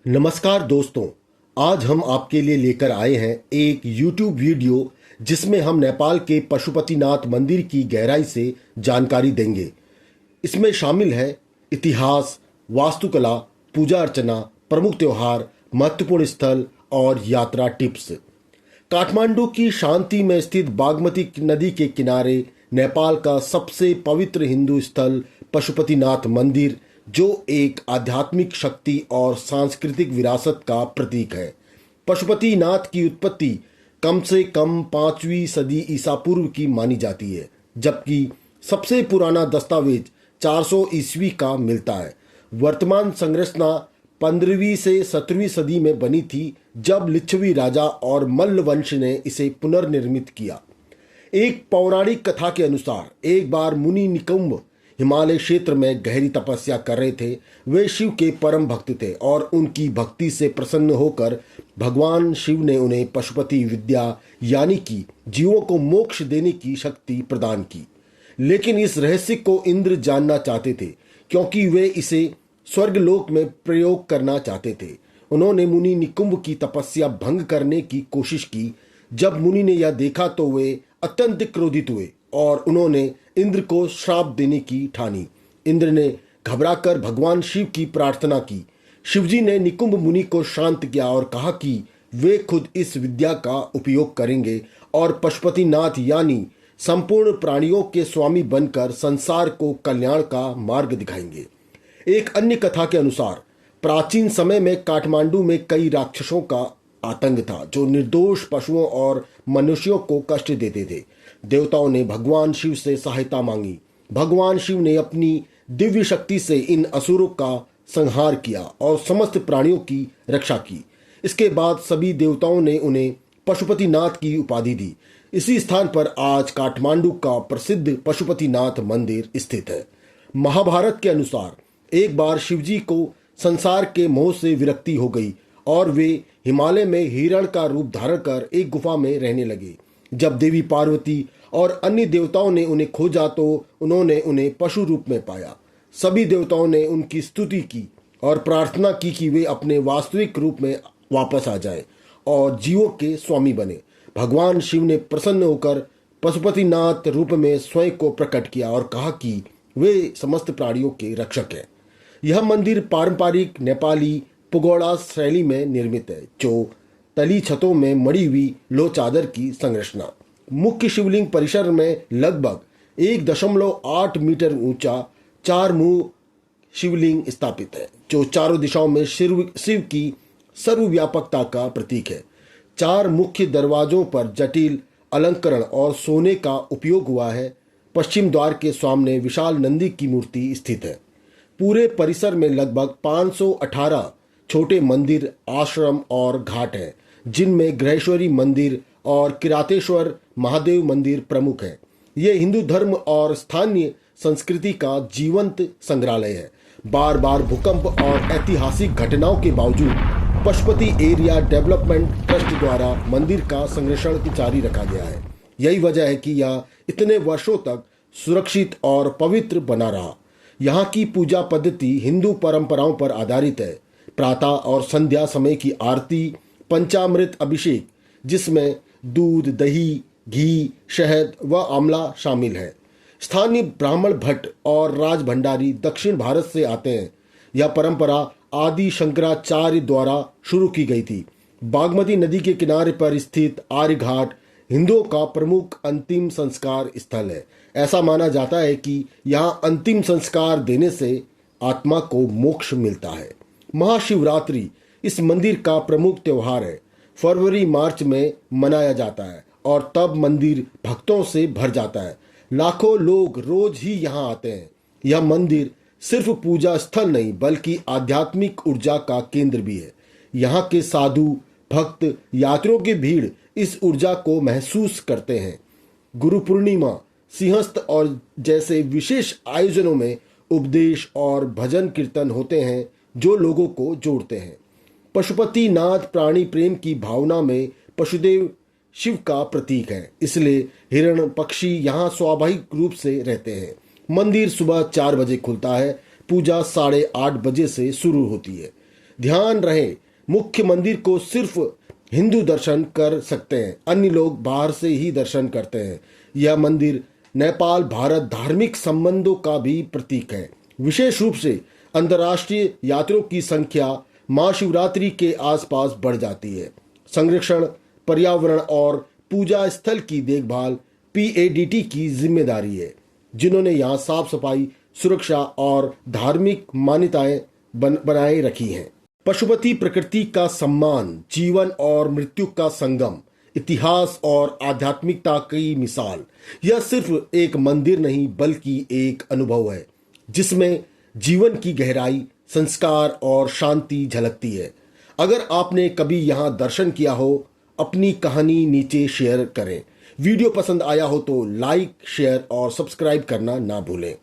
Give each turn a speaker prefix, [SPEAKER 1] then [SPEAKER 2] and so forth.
[SPEAKER 1] नमस्कार दोस्तों, आज हम आपके लिए लेकर आए हैं एक YouTube वीडियो जिसमें हम नेपाल के पशुपतिनाथ मंदिर की गहराई से जानकारी देंगे। इसमें शामिल है इतिहास, वास्तुकला, पूजा अर्चना, प्रमुख त्योहार, महत्वपूर्ण स्थल और यात्रा टिप्स। काठमांडू की शांति में स्थित बागमती नदी के किनारे नेपाल का सबसे पवित्र हिंदू स्थल पशुपतिनाथ मंदिर, जो एक आध्यात्मिक शक्ति और सांस्कृतिक विरासत का प्रतीक है। पशुपतिनाथ की उत्पत्ति कम से कम 5वीं सदी ईसा पूर्व की मानी जाती है, जबकि सबसे पुराना दस्तावेज 400 ईस्वी का मिलता है। वर्तमान संरचना 15वीं से 17वीं सदी में बनी थी, जब लिच्छवी राजा और मल्ल वंश ने इसे पुनर्निर्मित किया। एक पौराणिक कथा के अनुसार एक बार मुनि निकुंभ हिमालय क्षेत्र में गहरी तपस्या कर रहे थे। वे शिव के परम भक्त थे और उनकी भक्ति से प्रसन्न होकर भगवान शिव ने उन्हें पशुपति विद्या यानी कि जीवों को मोक्ष देने की शक्ति प्रदान की। लेकिन इस रहस्य को इंद्र जानना चाहते थे, क्योंकि वे इसे स्वर्गलोक में प्रयोग करना चाहते थे। उन्होंने मुनि निकुंभ की तपस्या भंग करने की कोशिश की। जब मुनि ने यह देखा तो वे अत्यंत क्रोधित हुए और उन्होंने इंद्र को श्राप देने की ठानी। इंद्र ने घबराकर भगवान शिव की प्रार्थना की। शिवजी ने निकुंभ मुनि को शांत किया और कहा कि वे खुद इस विद्या का उपयोग करेंगे और पशुपतिनाथ यानी संपूर्ण प्राणियों के स्वामी बनकर संसार को कल्याण का मार्ग दिखाएंगे। एक अन्य कथा के अनुसार प्राचीन समय में काठमांडू में कई राक्षसों का आतंक था, जो निर्दोष पशुओं और मनुष्यों को कष्ट देते थे। देवताओं ने भगवान शिव से सहायता मांगी। भगवान शिव ने अपनी दिव्य शक्ति से इन असुरों का संहार किया और समस्त प्राणियों की रक्षा की। इसके बाद सभी देवताओं ने उन्हें पशुपतिनाथ की उपाधि दी। इसी स्थान पर आज काठमांडू का प्रसिद्ध पशुपतिनाथ मंदिर स्थित है। महाभारत के अनुसार एक बार शिवजी को संसार के मोह से विरक्ति हो गई और वे हिमालय में हिरण का रूप धारण कर एक गुफा में रहने लगे। जब देवी पार्वती और अन्य देवताओं ने उन्हें खोजा तो उन्होंने उन्हें पशु रूप में पाया। सभी देवताओं ने उनकी स्तुति की और प्रार्थना की कि वे अपने वास्तविक रूप में वापस आ जाएं और जीवों के स्वामी बने। भगवान शिव ने प्रसन्न होकर पशुपतिनाथ रूप में स्वयं को प्रकट किया और कहा कि वे समस्त प्राणियों के रक्षक हैं। यह मंदिर पारंपरिक नेपाली पगोड़ा शैली में निर्मित है, जो तली छतों में मड़ी हुई लो चादर की संरचना। मुख्य शिवलिंग परिसर में लगभग 1.8 मीटर ऊंचा 4 मुंह शिवलिंग स्थापित है, जो चारों दिशाओं में शिव की सर्वव्यापकता का प्रतीक है। 4 मुख्य दरवाजों पर जटिल अलंकरण और सोने का उपयोग हुआ है। पश्चिम द्वार के सामने विशाल नंदी की मूर्ति स्थित है। पूरे परिसर में लगभग 518 छोटे मंदिर, आश्रम और घाट हैं, जिनमें ग्रहेश्वरी मंदिर और किरातेश्वर महादेव मंदिर प्रमुख हैं। ये हिंदू धर्म और स्थानीय संस्कृति का जीवंत संग्रहालय है। बार बार भूकंप और ऐतिहासिक घटनाओं के बावजूद पशुपति एरिया डेवलपमेंट ट्रस्ट द्वारा मंदिर का संरक्षण जारी रखा गया है। यही वजह है कि यह इतने वर्षों तक सुरक्षित और पवित्र बना रहा। यहाँ की पूजा पद्धति हिंदू परंपराओं पर आधारित है। प्रातः और संध्या समय की आरती, पंचामृत अभिषेक, जिसमें दूध, दही, घी, शहद व आंवला शामिल है। स्थानीय ब्राह्मण भट्ट और राज भंडारी दक्षिण भारत से आते हैं। यह परंपरा आदि शंकराचार्य द्वारा शुरू की गई थी। बागमती नदी के किनारे पर स्थित आर्य घाट हिंदुओं का प्रमुख अंतिम संस्कार स्थल है। ऐसा माना जाता है कि यहाँ अंतिम संस्कार देने से आत्मा को मोक्ष मिलता है। महाशिवरात्रि इस मंदिर का प्रमुख त्योहार है। फरवरी मार्च में मनाया जाता है और तब मंदिर भक्तों से भर जाता है। लाखों लोग रोज ही यहाँ आते हैं। यह मंदिर सिर्फ पूजा स्थल नहीं, बल्कि आध्यात्मिक ऊर्जा का केंद्र भी है। यहाँ के साधु, भक्त, यात्रियों की भीड़ इस ऊर्जा को महसूस करते हैं। गुरु पूर्णिमा, सिंहस्थ और जैसे विशेष आयोजनों में उपदेश और भजन कीर्तन होते हैं, जो लोगों को जोड़ते हैं। पशुपतिनाथ प्राणी प्रेम की भावना में पशुदेव शिव का प्रतीक है, इसलिए हिरण, पक्षी यहाँ स्वाभाविक रूप से रहते हैं। मंदिर सुबह 4 बजे खुलता है। पूजा 8:30 बजे से शुरू होती है। ध्यान रहे, मुख्य मंदिर को सिर्फ हिंदू दर्शन कर सकते हैं, अन्य लोग बाहर से ही दर्शन करते हैं। यह मंदिर नेपाल भारत धार्मिक संबंधों का भी प्रतीक है। विशेष रूप से अंतर्राष्ट्रीय यात्रियों की संख्या महाशिवरात्रि के आसपास बढ़ जाती है। संरक्षण, पर्यावरण और पूजा स्थल की देखभाल PADT की जिम्मेदारी है, जिन्होंने यहाँ साफ सफाई, सुरक्षा और धार्मिक मान्यताएं बनाए रखी हैं। पशुपति प्रकृति का सम्मान, जीवन और मृत्यु का संगम, इतिहास और आध्यात्मिकता की मिसाल। यह सिर्फ एक मंदिर नहीं बल्कि एक अनुभव है जिसमें जीवन की गहराई, संस्कार और शांति झलकती है। अगर आपने कभी यहाँ दर्शन किया हो, अपनी कहानी नीचे शेयर करें। वीडियो पसंद आया हो तो लाइक, शेयर और सब्सक्राइब करना ना भूलें।